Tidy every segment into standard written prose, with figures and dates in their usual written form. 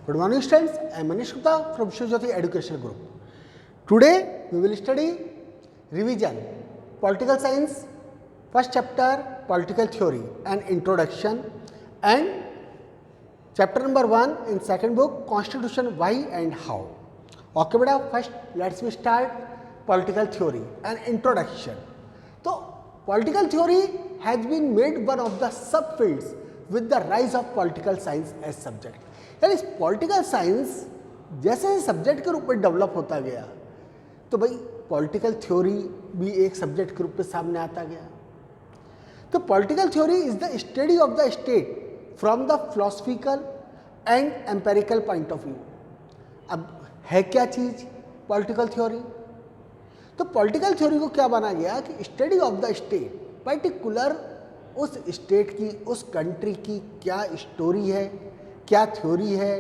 Good morning students, I am Manish Gupta from Shivjyoti Educational Group. Today we will study revision, political science, first chapter political theory and introduction, and chapter number 1 in second book constitution why and how. Okay beta, first let's we start political theory and introduction. So political theory has been made one of the subfields with the rise of political science as subject. यानी political science जैसे subject के रूप में develop होता गया तो भाई political theory भी एक सब्जेक्ट के रूप में सामने आता गया। तो political theory is the study of the state from the philosophical and empirical point of view. अब है क्या चीज पॉलिटिकल थ्योरी? तो पॉलिटिकल थ्योरी को क्या माना गया कि study of the state, particular उस स्टेट की, उस कंट्री की क्या स्टोरी है, क्या थ्योरी है,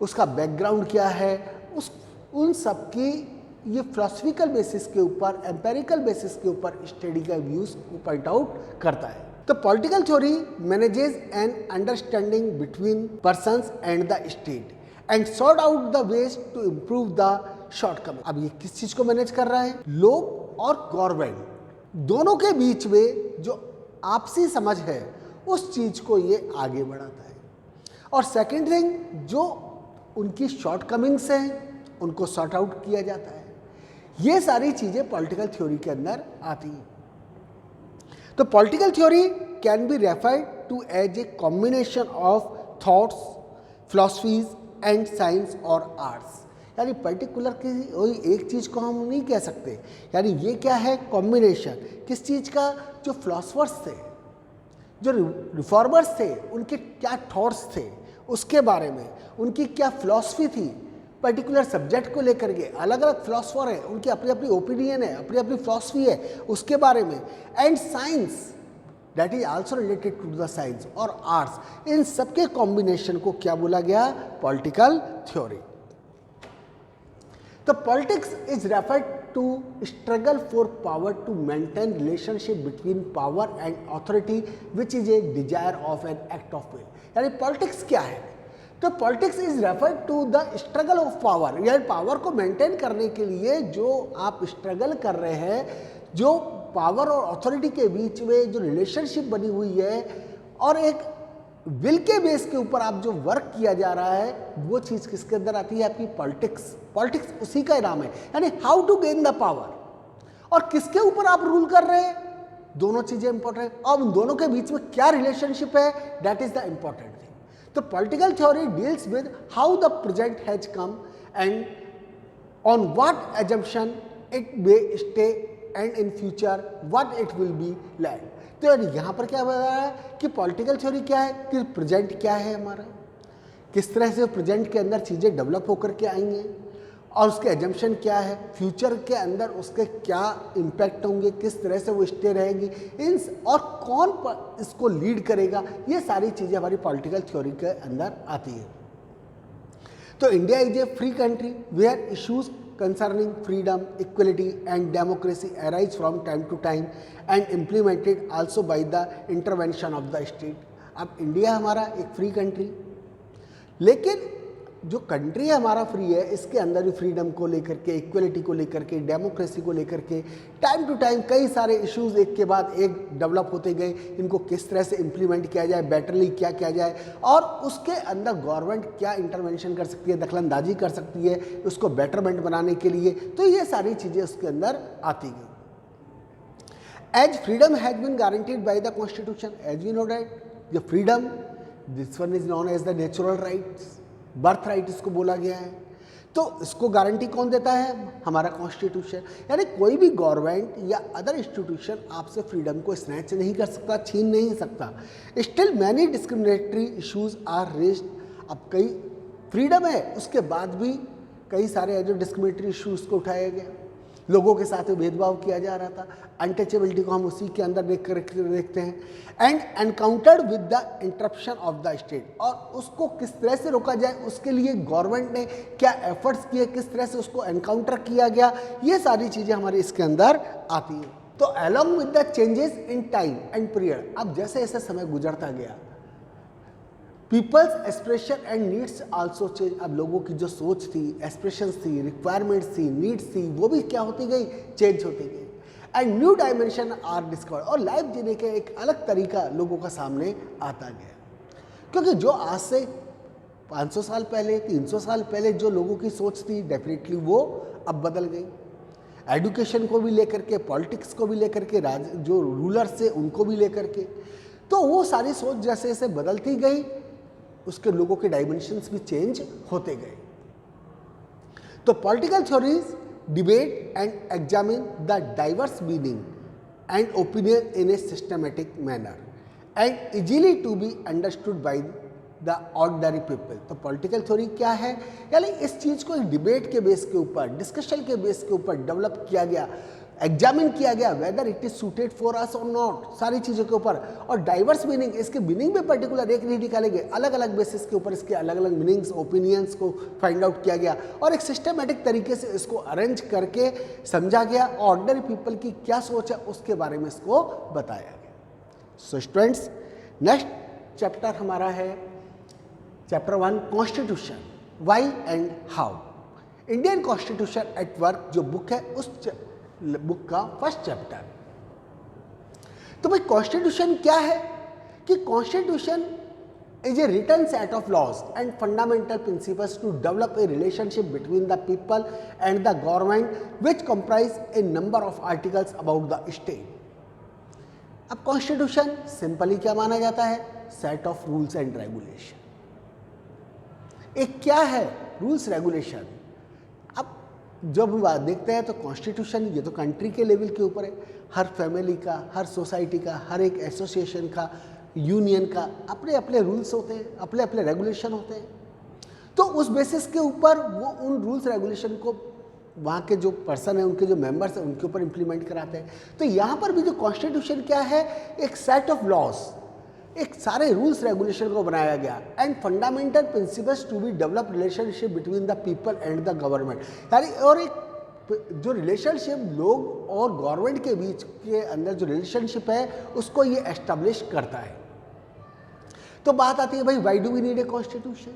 उसका बैकग्राउंड क्या है, उन सब की ये फिलोसफिकल बेसिस के ऊपर, एम्पेरिकल बेसिस के ऊपर स्टडी का व्यूज को पॉइंट आउट करता है। तो political theory manages an understanding between persons and the state and sort out the ways to improve the shortcoming. अब ये किस चीज को मैनेज कर रहा है? लोग और गवर्नमेंट दोनों के बीच में जो आपसी समझ है उस चीज को ये आगे बढ़ाता है। और सेकेंड थिंग, जो उनकी शॉर्टकमिंग्स हैं उनको सॉर्ट आउट किया जाता है। ये सारी चीज़ें पॉलिटिकल थ्योरी के अंदर आती हैं। तो political theory can be referred to as a combination of thoughts, philosophies and science और आर्ट्स। यानी पर्टिकुलर की एक चीज़ को हम नहीं कह सकते। यानी ये क्या है? कॉम्बिनेशन किस चीज़ का? जो फिलॉसफर्स थे, जो रिफॉर्मर्स थे, उनके क्या थॉट्स थे उसके बारे में, उनकी क्या फिलॉसफी थी पर्टिकुलर सब्जेक्ट को लेकर के। अलग अलग फिलॉसफर है, उनकी अपनी अपनी ओपिनियन है, अपनी अपनी फिलॉसफी है उसके बारे में। And science that is also related to the science और आर्ट्स, इन सबके कॉम्बिनेशन को क्या बोला गया? Political theory. तो politics is referred to struggle for power to maintain relationship between power and authority which is a desire of an act of will। यानी politics क्या है? तो politics is referred to the struggle of power, यानी power को maintain करने के लिए जो आप स्ट्रगल कर रहे हैं, जो पावर और अथॉरिटी के बीच में जो रिलेशनशिप बनी हुई है और एक विल के बेस के ऊपर आप जो वर्क किया जा रहा है, वो चीज़ किसके अंदर आती है? आपकी पॉलिटिक्स। पॉलिटिक्स उसी का नाम है, यानी how to gain the power. और किसके ऊपर आप रूल कर रहे हैं, दोनों चीजें इंपॉर्टेंट। और उन दोनों के बीच में क्या रिलेशनशिप है, that is the important thing. तो political theory deals with how the present has come and on what assumption it may stay and in future what it will be land. तो यहाँ पर क्या बता रहा है कि पॉलिटिकल थ्योरी क्या है, कि प्रेजेंट क्या है हमारा, किस तरह से प्रेजेंट के अंदर चीज़ें डेवलप होकर के आएंगे और उसके एजम्पशन क्या है, फ्यूचर के अंदर उसके क्या इम्पैक्ट होंगे, किस तरह से वो स्टे रहेगी, इन और कौन इसको लीड करेगा, ये सारी चीज़ें हमारी पॉलिटिकल थ्योरी के अंदर आती है। तो India is a free country where issues concerning freedom, equality and democracy arise from time to time and implemented also by the intervention of the state। अब इंडिया हमारा एक फ्री कंट्री, लेकिन जो कंट्री हमारा फ्री है इसके अंदर भी फ्रीडम को लेकर के, इक्वलिटी को लेकर के, डेमोक्रेसी को लेकर के टाइम टू टाइम कई सारे इश्यूज एक के बाद एक डेवलप होते गए। इनको किस तरह से इम्प्लीमेंट किया जाए, बेटरली क्या किया जाए और उसके अंदर गवर्नमेंट क्या इंटरवेंशन कर सकती है, दखलंदाजी कर सकती है उसको बेटरमेंट बनाने के लिए। तो ये सारी चीज़ें उसके अंदर आती गई। As freedom has been guaranteed by the constitution, as we know that the freedom, this one is known as the natural rights, birth right इसको बोला गया है। तो इसको गारंटी कौन देता है? हमारा कॉन्स्टिट्यूशन। यानी कोई भी गवर्नमेंट या अदर इंस्टीट्यूशन आपसे फ्रीडम को स्नैच नहीं कर सकता, छीन नहीं सकता। Still many discriminatory issues are raised. अब कई फ्रीडम है उसके बाद भी कई सारे जो डिस्क्रिमिनेटरी इश्यूज को उठाया गया, लोगों के साथ भेदभाव किया जा रहा था। अनटचेबिलिटी को हम उसी के अंदर देखते हैं। And encountered with the interruption of the state, और उसको किस तरह से रोका जाए उसके लिए गवर्नमेंट ने क्या एफर्ट्स किए, किस तरह से उसको एनकाउंटर किया गया, ये सारी चीज़ें हमारे इसके अंदर आती हैं। तो along with the changes in time and period, अब जैसे जैसे समय गुजरता गया, people's expression and needs also change. अब लोगों की जो सोच थी, एक्सप्रेशंस थी, रिक्वायरमेंट्स थी, नीड्स थी, वो भी क्या होती गई, चेंज होती गई। And new dimension are discover, और लाइफ जीने के एक अलग तरीका लोगों का सामने आता गया। क्योंकि जो आज से 500 साल पहले, 300 साल पहले जो लोगों की सोच थी, डेफिनेटली वो अब बदल गई। एडुकेशन को भी लेकर के, पॉलिटिक्स को भी लेकर के, जो रूलर्स थे उनको भी लेकर के, तो वो सारी सोच जैसे जैसे बदलती गई, उसके लोगों के डायमेंशंस भी चेंज होते गए। तो political theories debate and examine the diverse meaning and opinion in a systematic manner and easily to be understood by the ordinary people. तो पॉलिटिकल थ्योरी क्या है, यानी इस चीज़ को एक डिबेट के बेस के ऊपर, डिस्कशन के बेस के ऊपर डेवलप किया गया, एग्जामिन किया गया whether it is suited for us और नॉट, सारी चीज़ों के ऊपर। और डाइवर्स मीनिंग, इसके मीनिंग में पर्टिकुलर एक नहीं निकालेंगे, अलग अलग बेसिस के ऊपर इसके अलग अलग मीनिंग्स, ओपिनियंस को फाइंड आउट किया गया और एक सिस्टमेटिक तरीके से इसको अरेंज करके समझा गया। ऑर्डिनरी पीपल की क्या सोच है उसके बारे में इसको बताया गया। सो स्टूडेंट्स, नेक्स्ट चैप्टर हमारा है chapter 1 constitution, why and how. Indian constitution at work जो बुक है, उस बुक का फर्स्ट चैप्टर। तो भाई कॉन्स्टिट्यूशन क्या है, कि constitution is a written set of laws and fundamental principles to develop a relationship between the people and the government which comprise a number of articles about the state. अब constitution simply क्या माना जाता है, set of rules and regulation. एक क्या है, rules regulation. अब जब हम देखते हैं तो कॉन्स्टिट्यूशन ये तो कंट्री के लेवल के ऊपर है, हर फैमिली का, हर सोसाइटी का, हर एक एसोसिएशन का, यूनियन का अपने अपने रूल्स होते हैं, अपने अपने रेगुलेशन होते हैं। तो उस बेसिस के ऊपर वो उन रूल्स रेगुलेशन को वहाँ के जो पर्सन है, उनके जो मेंबर्स हैं, उनके ऊपर इम्प्लीमेंट कराते हैं। तो यहाँ पर भी जो कॉन्स्टिट्यूशन क्या है, एक सेट ऑफ लॉज, एक सारे रूल्स रेगुलेशन को बनाया गया and fundamental principles to be develop relationship between the people and the government. यानी और एक जो रिलेशनशिप लोग और गवर्नमेंट के बीच के अंदर जो रिलेशनशिप है उसको ये एस्टेब्लिश करता है। तो बात आती है भाई, why do we need a constitution.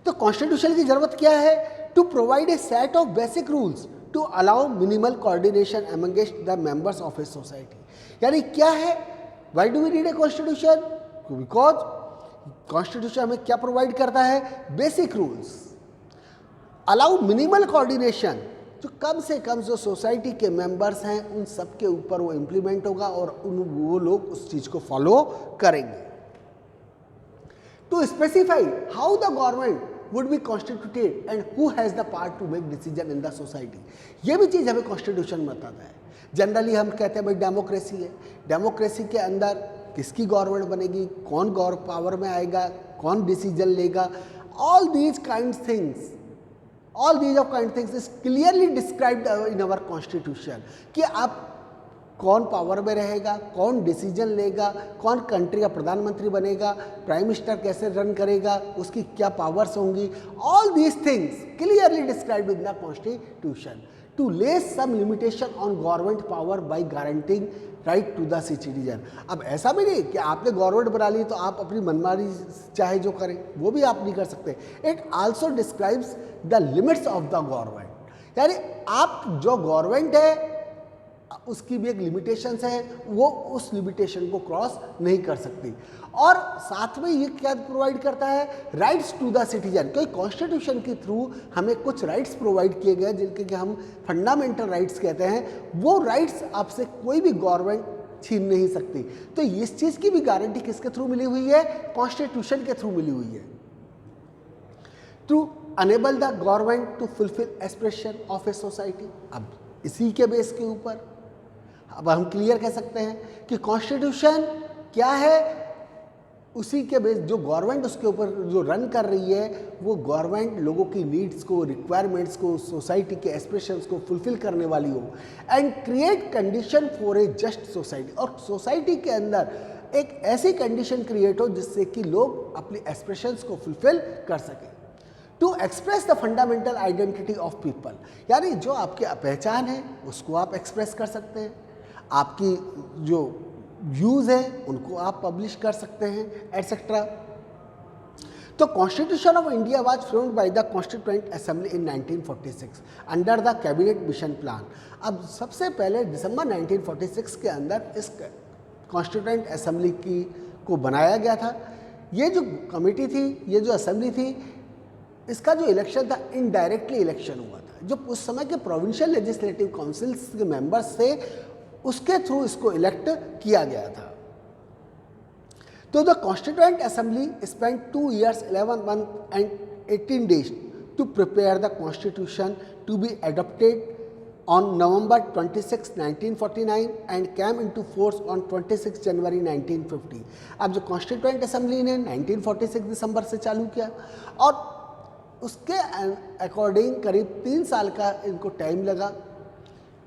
तो कॉन्स्टिट्यूशन की जरूरत क्या है, to provide a set of basic rules to allow minimal coordination amongst the members of a society. यानी क्या है, why do we need a constitution, because constitution हमें क्या प्रोवाइड करता है, basic rules, allow minimal coordination, जो कम से कम जो सोसाइटी के मेंबर्स हैं उन सब के ऊपर वो इम्प्लीमेंट होगा और वो लोग उस चीज़ को फॉलो करेंगे। To specify how the government would be constituted and who has the part to make decision in the society, ये भी चीज़ हमें कॉन्स्टिट्यूशन बताता है। जनरली हम कहते हैं भाई डेमोक्रेसी है, डेमोक्रेसी के अंदर किसकी गवर्नमेंट बनेगी, कौन पावर में आएगा, कौन डिसीजन लेगा, all these kind things is clearly described in our constitution, कि आप कौन पावर में रहेगा, कौन डिसीजन लेगा, कौन कंट्री का प्रधानमंत्री बनेगा, प्राइम मिनिस्टर कैसे रन करेगा, उसकी क्या पावर्स होंगी, all these things clearly described in the constitution to less some limitation on government power by guaranteeing right to the citizen. अब ऐसा भी नहीं कि आपने गवर्नमेंट बना ली तो आप अपनी मनमानी चाहे जो करें, वो भी आप नहीं कर सकते। It also describes the limits of the government, यानी आप जो गवर्नमेंट है उसकी भी एक लिमिटेशंस है, वो उस लिमिटेशन को क्रॉस नहीं कर सकती। और साथ में ये क्या प्रोवाइड करता है, राइट्स टू द सिटीजन, क्योंकि कॉन्स्टिट्यूशन के थ्रू हमें कुछ राइट्स प्रोवाइड किए गए जिनके कि हम फंडामेंटल राइट्स कहते हैं। वो राइट्स आपसे कोई भी गवर्नमेंट छीन नहीं सकती। तो इस चीज़ की भी गारंटी किसके थ्रू मिली हुई है, कॉन्स्टिट्यूशन के थ्रू मिली हुई है। To enable the government to fulfil aspiration of a society. अब इसी के बेस के ऊपर अब हम क्लियर कह सकते हैं कि कॉन्स्टिट्यूशन क्या है, उसी के बेस जो गवर्नमेंट उसके ऊपर जो रन कर रही है वो गवर्नमेंट लोगों की नीड्स को, रिक्वायरमेंट्स को, सोसाइटी के एस्पिरेशंस को फुलफिल करने वाली हो and create condition for a just society, और सोसाइटी के अंदर एक ऐसी कंडीशन क्रिएट हो जिससे कि लोग अपनी एस्पिरेशंस को फुलफिल कर सकें। To express the fundamental identity of people, यानी जो आपकी पहचान है उसको आप एक्सप्रेस कर सकते हैं, आपकी जो व्यूज़ हैं उनको आप पब्लिश कर सकते हैं, एटसेट्रा। तो constitution of India was framed by the constituent assembly in 1946 under the cabinet mission plan. अब सबसे पहले दिसंबर 1946 के अंदर इस कॉन्स्टिट्यूएंट असेंबली की को बनाया गया था। ये जो कमेटी थी, ये जो असेंबली थी, इसका जो इलेक्शन था इनडायरेक्टली इलेक्शन हुआ था। जो उस समय के प्रोविंशियल लेजिस्लेटिव काउंसिल्स के मेंबर्स थे उसके थ्रू इसको इलेक्ट किया गया था। तो the constituent assembly spend 2 years 11 months and 18 days to prepare the constitution to be adopted on November 26, 1949 and came into force on 26 January 1950। अब जो कॉन्स्टिट्यूएंट असेंबली ने 1946 दिसंबर से चालू किया और उसके अकॉर्डिंग करीब 3 साल का इनको टाइम लगा।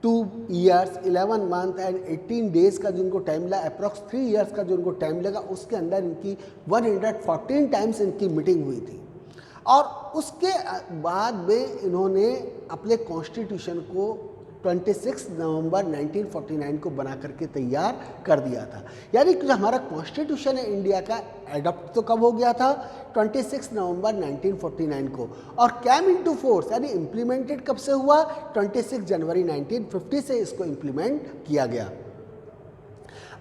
2 years 11 months एंड 18 days का जो इनको टाइम लगा, अप्रॉक्स 3 years का जो इनको टाइम लगा, उसके अंदर इनकी 114 टाइम्स इनकी मीटिंग हुई थी। और उसके बाद में इन्होंने अपने कॉन्स्टिट्यूशन को 26 नवंबर 1949 को बना करके तैयार कर दिया था। यानी कि जो हमारा कॉन्स्टिट्यूशन है इंडिया का, एडॉप्ट तो कब हो गया था? 26 नवंबर 1949 को, और कैम इनटू फोर्स यानी इम्प्लीमेंटेड कब से हुआ? 26 जनवरी 1950 से इसको इम्प्लीमेंट किया गया।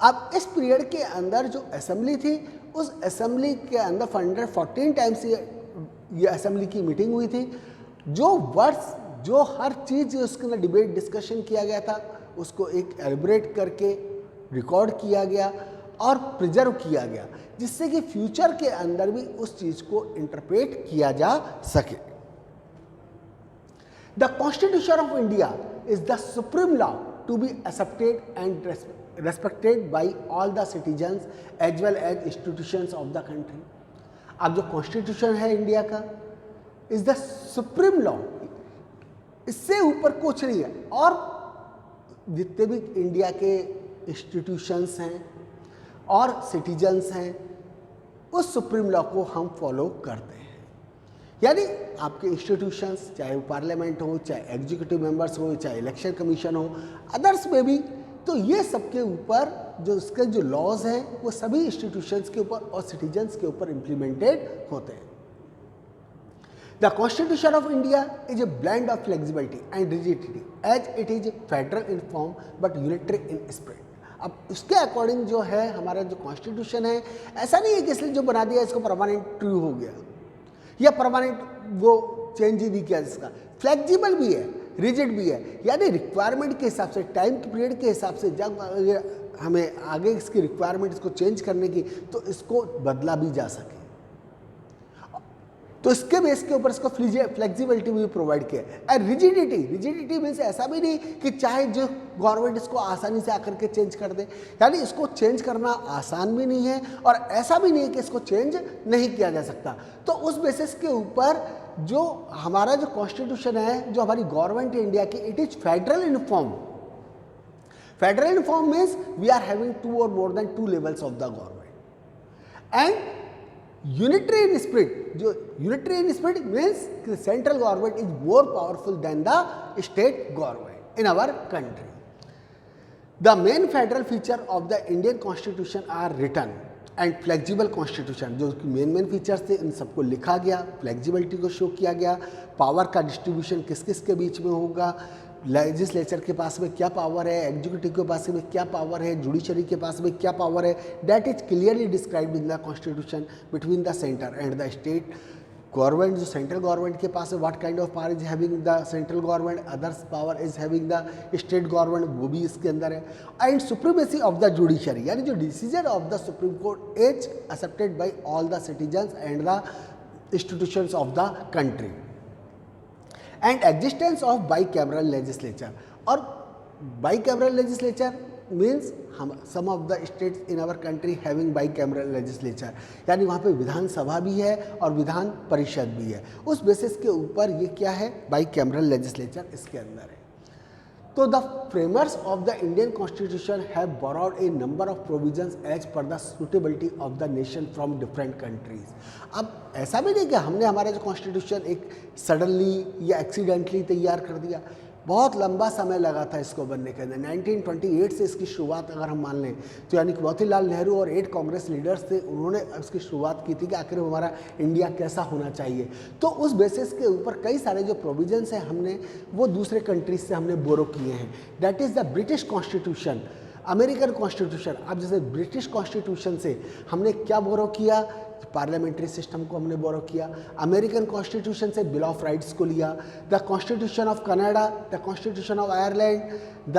अब इस पीरियड के अंदर जो असेंबली थी, उस असेंबली के अंदर 114 टाइम्स ये असेंबली की मीटिंग हुई थी। जो वर्ड्स, जो हर चीज़ उसके अंदर डिबेट डिस्कशन किया गया था, उसको एक एलिब्रेट करके रिकॉर्ड किया गया और प्रिजर्व किया गया, जिससे कि फ्यूचर के अंदर भी उस चीज़ को इंटरप्रेट किया जा सके। The constitution of India is the supreme law to be accepted and respected by all the citizens as well as institutions of the country. अब जो कॉन्स्टिट्यूशन है इंडिया का इज द सुप्रीम लॉ, इससे ऊपर कुछ नहीं है। और जितने भी इंडिया के इंस्टीट्यूशंस हैं और सिटीजन्स हैं, उस सुप्रीम लॉ को हम फॉलो करते हैं। यानी आपके इंस्टीट्यूशंस, चाहे वो पार्लियामेंट हो, चाहे एग्जीक्यूटिव मेंबर्स हो, चाहे इलेक्शन कमीशन हो, अदर्स में भी, तो ये सबके ऊपर जो इसके जो लॉज हैं वो सभी इंस्टीट्यूशंस के ऊपर और सिटीजन्स के ऊपर इम्प्लीमेंटेड होते हैं। The Constitution of India is a blend of flexibility and rigidity as it is federal in form but unitary in spirit। अब उसके अकॉर्डिंग जो है हमारा जो कॉन्स्टिट्यूशन है, ऐसा नहीं है कि इसलिए जो बना दिया इसको परमानेंट ट्रू हो गया या परमानेंट वो चेंज ही नहीं किया। इसका फ्लेक्सिबल भी है, रिजिड भी है, यानी रिक्वायरमेंट के हिसाब से, टाइम के पीरियड के हिसाब से जब हमें आगे इसकी रिक्वायरमेंट इसको चेंज करने की, तो इसको बदला भी जा सके। तो इसके बेस के ऊपर इसको फ्लेक्सिबिलिटी भी प्रोवाइड किया। एंड रिजिडिटी मीन्स ऐसा भी नहीं कि चाहे जो गवर्नमेंट इसको आसानी से आकर के चेंज कर दे, यानी इसको चेंज करना आसान भी नहीं है और ऐसा भी नहीं है कि इसको चेंज नहीं किया जा सकता। तो उस बेसिस के ऊपर जो हमारा जो कॉन्स्टिट्यूशन है, जो हमारी गवर्नमेंट है इंडिया की, it is federal in form. Federal in form means we are having 2 or more than 2 levels of the government. And unitary in spirit, जो unitary in spirit means the central government is more powerful than the state government in our country। The main federal feature of the Indian Constitution are written and flexible constitution। जो main features थे इन सबको लिखा गया, flexibility को show किया गया, power का distribution किस किस के बीच में होगा, लेजिस्लेचर के पास में क्या पावर है, एग्जीक्यूटिव के पास में क्या पावर है, जुडिशरी के पास में क्या पावर है, that is clearly described in the constitution between the centre and the state government. जो सेंट्रल गवर्नमेंट के पास है, what kind of power is having the central government, others power is having the state government, वो भी इसके अंदर है। And supremacy of the judiciary, यानी जो decision of the supreme court is accepted by all the citizens and the institutions of the country. And existence of bicameral legislature, और bicameral legislature means हम some of the states in our country having bicameral legislature, यानी वहाँ पे विधानसभा भी है और विधान परिषद भी है। उस बेसिस के ऊपर ये क्या है, बाईकैमरल लेजिस्लेचर इसके अंदर है। तो the framers of the Indian constitution have borrowed a number of provisions as per the suitability of the nation from different countries. अब ऐसा भी नहीं कि हमने हमारा जो कॉन्स्टिट्यूशन एक सडनली या एक्सीडेंटली तैयार कर दिया, बहुत लंबा समय लगा था इसको बनने के अंदर। 1928 से इसकी शुरुआत अगर हम मान लें तो यानी कि मोतीलाल नेहरू और 8 कांग्रेस लीडर्स थे, उन्होंने इसकी शुरुआत की थी कि आखिर हमारा इंडिया कैसा होना चाहिए। तो उस बेसिस के ऊपर कई सारे जो प्रोविजंस हैं हमने वो दूसरे कंट्रीज से हमने बोरो किए हैं। That is the British constitution, American constitution. अब जैसे ब्रिटिश कॉन्स्टिट्यूशन से हमने क्या बोरो किया, पार्लियामेंट्री सिस्टम को हमने बोरो किया। अमेरिकन कॉन्स्टिट्यूशन से बिल ऑफ राइट्स को लिया, the constitution of Canada, the constitution of Ireland, the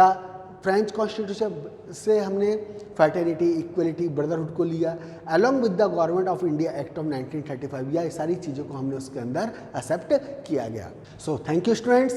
French constitution से हमने फ्रेटर्निटी, इक्वलिटी, ब्रदरहुड को लिया, along with the government of India act of 1935। यह सारी चीज़ों को हमने उसके अंदर एक्सेप्ट किया गया। So thank you students.